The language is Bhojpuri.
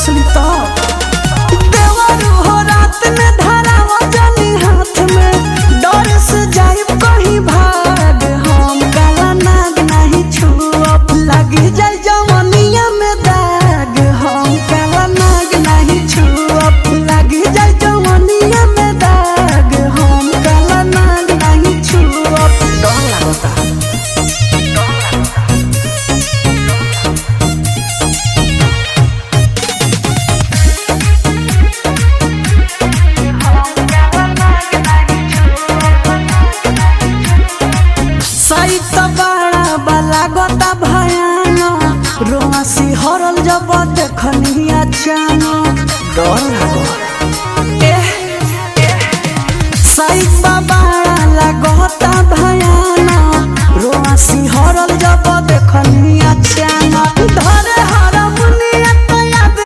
असली तो देवर हो रात में धरावा जानी हाथ में डर से जाए कहीं भाग हम काला नाग नहीं छुअब लगी जाए जवनिया में दाग हम काला नाग नहीं छुअब लगी जाए जवनिया में दाग हम काला नाग नहीं छुअब डर लगता लागता भयानक रोआसी हरल जब देखनी अचानक डर लागो सही बाबा लागता